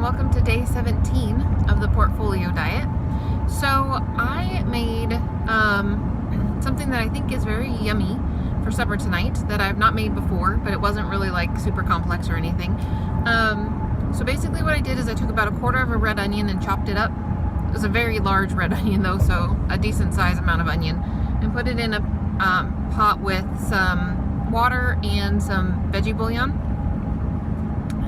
welcome to day 17 of the portfolio diet. So I made something that I think is very yummy for supper tonight that I've not made before, but it wasn't really like super complex or anything. So basically what I did is I took about a quarter of a red onion and chopped it up. It was a very large red onion though, so a decent size amount of onion, and put it in a pot with some water and some veggie bouillon.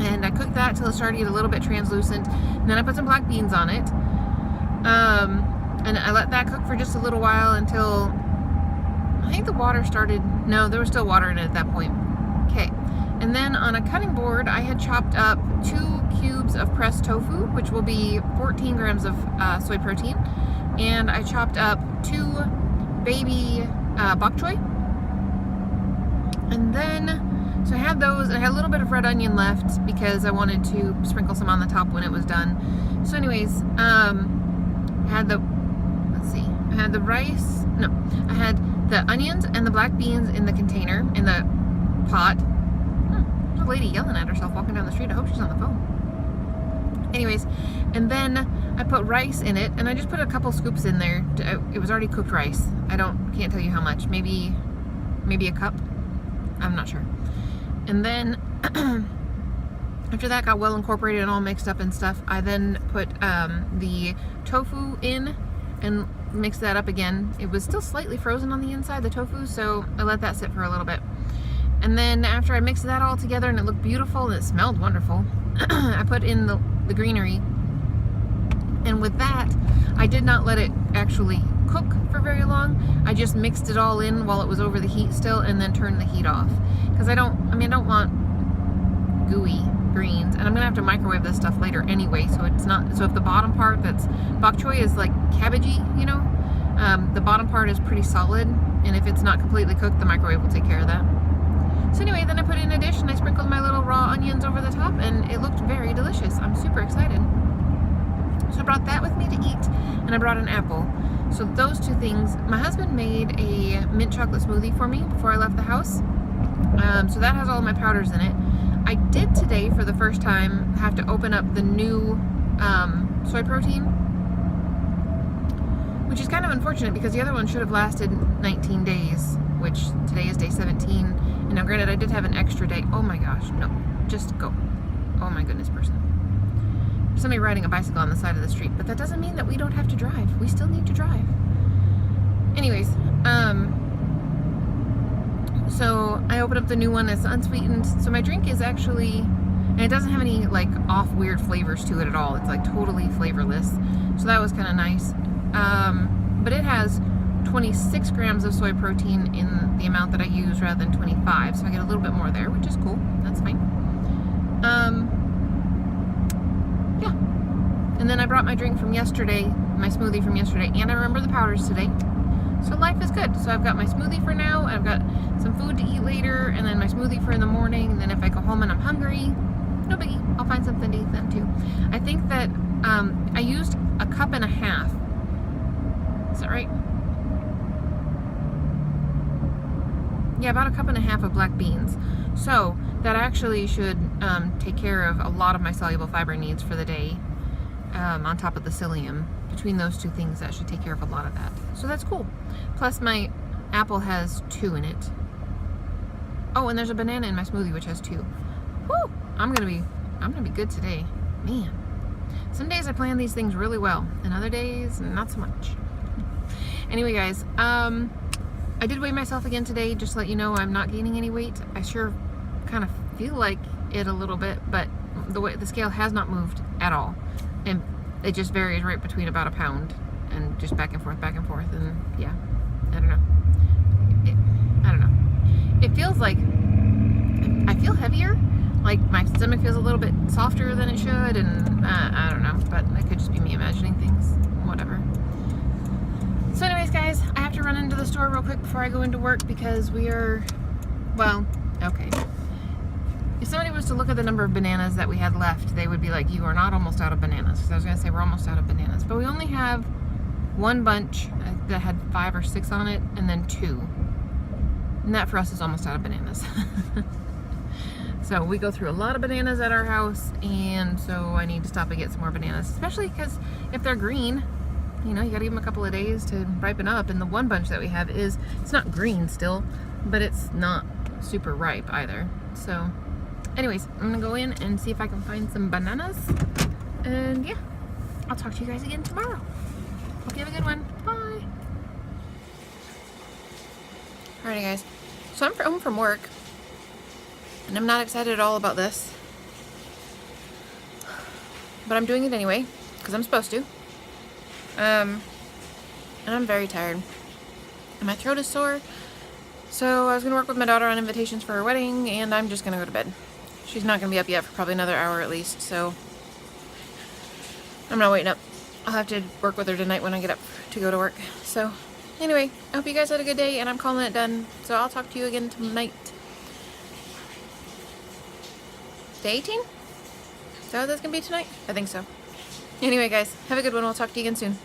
And I cooked that till it started to get a little bit translucent. And then I put some black beans on it. And I let that cook for just a little while until I think the water started, no, there was still water in it at that point. Okay. And then on a cutting board, I had chopped up 2 cubes of pressed tofu, which will be 14 grams of soy protein. And I chopped up 2 baby bok choy. And then, so I had those, and I had a little bit of red onion left because I wanted to sprinkle some on the top when it was done. So anyways, I had the, let's see, I had the rice, no, I had the onions and the black beans in the container, in the pot. There's a lady yelling at herself walking down the street. I hope she's on the phone. Anyways, and then I put rice in it, and I just put a couple scoops in there. It was already cooked rice. Can't tell you how much, maybe a cup. I'm not sure. And then after that got well incorporated and all mixed up and stuff, I then put the tofu in and mixed that up again. It was still slightly frozen on the inside, the tofu, so I let that sit for a little bit. And then after I mixed that all together and it looked beautiful and it smelled wonderful, I put in the greenery. And with that, I did not let it actually cook for very long. I just mixed it all in while it was over the heat still, and then turned the heat off. Because I don't want gooey greens, and I'm gonna have to microwave this stuff later anyway, so it's not, so if the bottom part that's, bok choy is like cabbagey, you know, the bottom part is pretty solid, and if it's not completely cooked, the microwave will take care of that. So anyway, then I put it in a dish and I sprinkled my little raw onions over the top, and it looked very delicious. I'm super excited. So I brought that with me to eat, and I brought an apple. So those 2 things. My husband made a mint chocolate smoothie for me before I left the house. So that has all my powders in it. I did today, for the first time, have to open up the new soy protein, which is kind of unfortunate because the other one should have lasted 19 days, which today is day 17. And now granted, I did have an extra day. Oh my gosh, no, just go. Oh my goodness, person. Somebody riding a bicycle on the side of the street, but that doesn't mean that we don't have to drive. We still need to drive. Anyways, so I opened up the new one. It's unsweetened. So my drink is actually, and it doesn't have any like off weird flavors to it at all. It's like totally flavorless. So that was kind of nice. But it has 26 grams of soy protein in the amount that I use rather than 25. So I get a little bit more there, which is cool. That's fine. Yeah. And then I brought my drink from yesterday, my smoothie from yesterday, and I remember the powders today. So life is good. So I've got my smoothie for now, I've got some food to eat later, and then my smoothie for in the morning, and then if I go home and I'm hungry, no biggie, I'll find something to eat then too. I think that I used a cup and a half. Is that right? Yeah, about a cup and a half of black beans. So that actually should take care of a lot of my soluble fiber needs for the day, on top of the psyllium. Between those 2 things, that should take care of a lot of that. So that's cool. Plus my apple has 2 in it. Oh, and there's a banana in my smoothie which has 2. Woo! I'm gonna be good today. Man. Some days I plan these things really well, and other days not so much. Anyway guys, I did weigh myself again today, just to let you know I'm not gaining any weight. I sure kind of feel like it a little bit, but the scale has not moved at all. And it just varies right between about a pound and just back and forth, and yeah, I don't know. It feels like I feel heavier, like my stomach feels a little bit softer than it should, and I don't know, but that could just be me imagining things, whatever. So anyways guys, I have to run into the store real quick before I go into work because we are, well, okay. If somebody was to look at the number of bananas that we had left, they would be like, you are not almost out of bananas. Because I was going to say we're almost out of bananas. But we only have 1 bunch that had 5 or 6 on it, and then 2. And that for us is almost out of bananas. So we go through a lot of bananas at our house, and so I need to stop and get some more bananas, especially because if they're green, you know, you gotta give them a couple of days to ripen up. And the one bunch that we have it's not green still, but it's not super ripe either. So anyways, I'm gonna go in and see if I can find some bananas, and yeah, I'll talk to you guys again tomorrow. Hope you have a good one. Bye. Alrighty guys, so I'm home from work, and I'm not excited at all about this, but I'm doing it anyway because I'm supposed to. And I'm very tired, and my throat is sore. So I was gonna work with my daughter on invitations for her wedding, and I'm just gonna go to bed. She's not gonna be up yet for probably another hour at least, so I'm not waiting up. I'll have to work with her tonight when I get up to go to work. So anyway, I hope you guys had a good day, and I'm calling it done. So I'll talk to you again tonight. Day 18? Is that what that's gonna be tonight? I think so. Anyway guys, have a good one. We'll talk to you again soon.